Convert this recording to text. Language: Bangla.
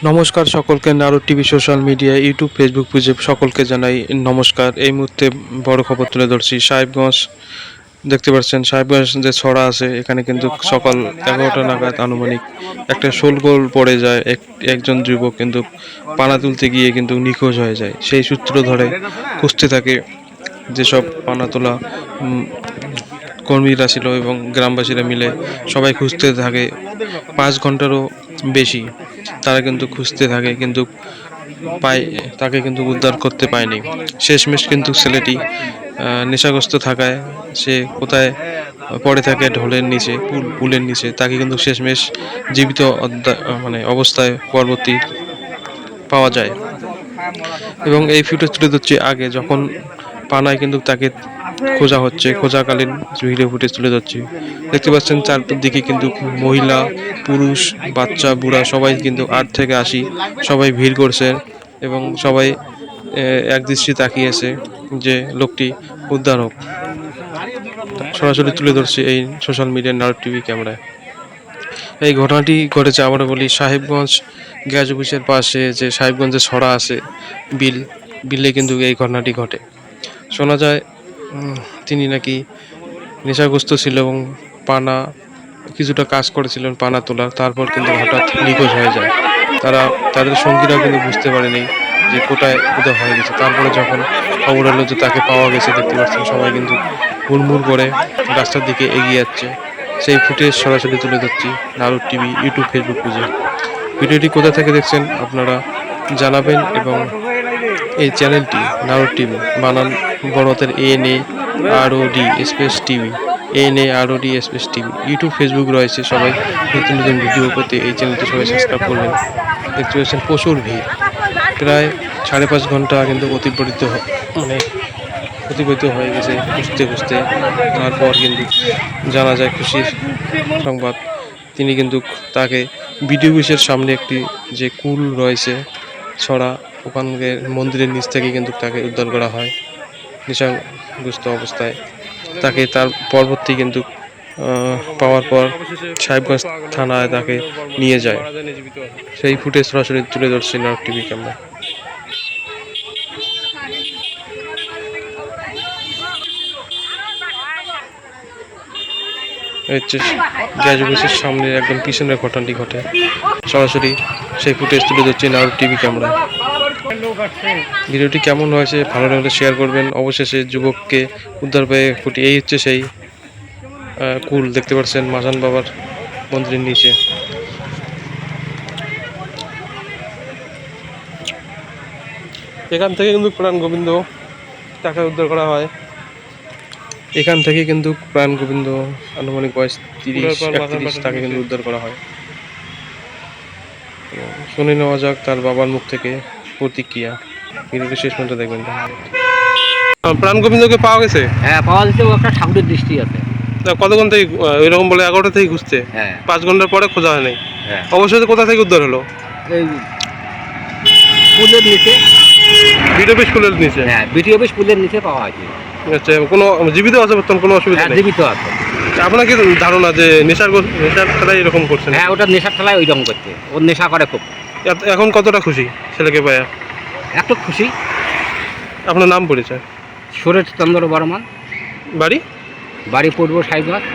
নমস্কার সকলকে। Narad TV social media YouTube Facebook পেজে সকলকে জানাই নমস্কার। এই মুহূর্তে বড় খবর তুলে ধরছি। সাহেবগঞ্জ দেখতে পাচ্ছেন, সাহেবগঞ্জ যে ছড়া আছে এখানে কিন্তু সকাল 11টা নাগাদ আনুমানিক একটা শোলগোল পড়ে যায়। একজন যুবক কিন্তু পানা তুলতে গিয়ে কিন্তু নিখোঁজ হয়ে যায়। সেই সূত্র ধরে খুঁজতে থাকে যেসব পানা তোলা কর্মীরা ছিল এবং গ্রামবাসীরা মিলে সবাই খুঁজতে থাকে 5 ঘন্টারও বেশি। তারা কিন্তু খুঁজতে থাকে কিন্তু তাকে কিন্তু উদ্ধার করতে পায়নি। শেষমেশ কিন্তু ছেলেটি নেশাগ্রস্ত থাকায় সে কোথায় পড়ে থাকে ঢলের নিচে, পুলের নিচে। তাকে কিন্তু শেষমেশ জীবিত অবস্থায় পরবর্তী পাওয়া যায়। এবং এই ফুটেজ তুলে ধরছি আগে যখন পানায় কিন্তু তাকে খোঁজা হচ্ছে, খোঁজাকালীন ভিডিও ফুটেজ তুলে ধরছি। দেখতে পাচ্ছেন চারদিকে কিন্তু মহিলা, পুরুষ, বাচ্চা, বুড়া সবাই কিন্তু 8 থেকে 80 সবাই ভিড় করছে এবং সবাই একদৃষ্টি তাকিয়েছে যে লোকটি উদ্ধার হোক। সরাসরি তুলে ধরছি এই সোশ্যাল মিডিয়ার নারদ টিভি ক্যামেরায়। এই ঘটনাটি ঘটেছে, আমরা বলি, সাহেবগঞ্জ গ্যাস অফিসের পাশে যে সাহেবগঞ্জে ছড়া আছে বিলে কিন্তু এই ঘটনাটি ঘটে। শোনা যায় তিনি নাকি নেশাগ্রস্ত ছিল এবং কিছুটা কাজ করেছিলেন পানা তোলার, তারপর কিন্তু হঠাৎ নিখোঁজ হয়ে যায়। তাদের সঙ্গীরাও কিন্তু বুঝতে পারেনি যে কোথায় উধাও হয়ে গেছে। তারপরে যখন খবর হলো যে তাকে পাওয়া গেছে, দেখতে পাচ্ছেন সবাই কিন্তু হুড়মুড় করে রাস্তার দিকে এগিয়ে যাচ্ছে। সেই ফুটেজ সরাসরি তুলে ধরছি নারদ টিভি ইউটিউব ফেসবুক পেজে। ভিডিওটি কোথা থেকে দেখছেন আপনারা জানাবেন এবং এই চ্যানেলটি নারদ টিভি, বানান বড় হাতের ANAROD space TV, ANAROD space TV. YouTube Facebook রয়েছে, সবাই নতুন নতুন ভিডিও পেতে এই চ্যানেলটি সবাই সাবস্ক্রাইব করবেন। দেখতে পাচ্ছেন প্রচুর ভিড়, প্রায় 5.5 ঘন্টা কিন্তু অতিবাহিত হয়ে গেছে খুঁজতে খুঁজতে। তারপর কিন্তু জানা যায় খুশির সংবাদ, তিনি কিন্তু তাকে বিডিও অফিসের সামনে একটি যে কুল রয়েছে ছড়া, ওখানকার মন্দিরের নিচ থেকে কিন্তু তাকে উদ্ধার করা হয় নেশাগ্রস্ত অবস্থায়। তাকে তার পরবর্তী কিন্তু পাওয়ার পর সাহেবগঞ্জ থানায় তাকে নিয়ে যায়। সেই ফুটেজ সরাসরি তুলে ধরছি নারদ টিভি ক্যামেরা। হচ্ছে গ্যাস অফিসের সামনে একদম পিছনের ঘটনাটি ঘটে। সরাসরি সেই ফুটেজ তুলে ধরছি নারদ টিভি ক্যামেরা। ভিডিওটি কেমন হয়েছে ভালো লাগলে শেয়ার করবেন। অবশেষে যুবককে উদ্ধার পেয়ে এই হচ্ছে সেই কুল, দেখতে পাচ্ছেন মাজান বাবার মন্দিরের নিচে। এখান থেকে কিন্তু প্রাণ গোবিন্দ তাকে উদ্ধার করা হয়। এখান থেকে কিন্তু প্রাণ গোবিন্দ আনুমানিক বয়স 30-31 তাকে কিন্তু উদ্ধার করা হয়। শুনে নেওয়া যাক তার বাবার মুখ থেকে প্রতিক্রিয়া। ভিডিওটি শেষ পর্যন্ত দেখবেন। প্রাণ গোবিন্দকে পাওয়া গেছে? হ্যাঁ, পাওয়া গেছে। ও একটা ঠাকুরের দৃষ্টি আছে। কতক্ষণ থেকে এরকম বলে 11টা থেকে খুঁজছে? হ্যাঁ, 5 ঘন্টার পরে খোঁজা হয় নাই। হ্যাঁ, অবশ্যই কোথা থেকে উদ্ধার হলো? এই পুলের নিচে, বিডিও অফিস পুলের নিচে। হ্যাঁ, বিডিও অফিস পুলের নিচে পাওয়া হয়েছে। আচ্ছা, কোনো জীবিত আছে বর্তমান? কোনো অসুবিধা নেই? জীবিত আছে। আপনার কি ধারণা যে নেশার খেলায় এরকম করছে? হ্যাঁ, ওটা নেশার খেলায় ওই রকম করছে। ওর নেশা করে খুব। এখন কতটা খুশি ছেলেকে পায়া? একটু খুশি। আপনার নাম পরিচয়? সুরেশ চন্দ্র বর্মন। বাড়ি? বাড়ি পূর্ব সাহেবগঞ্জ।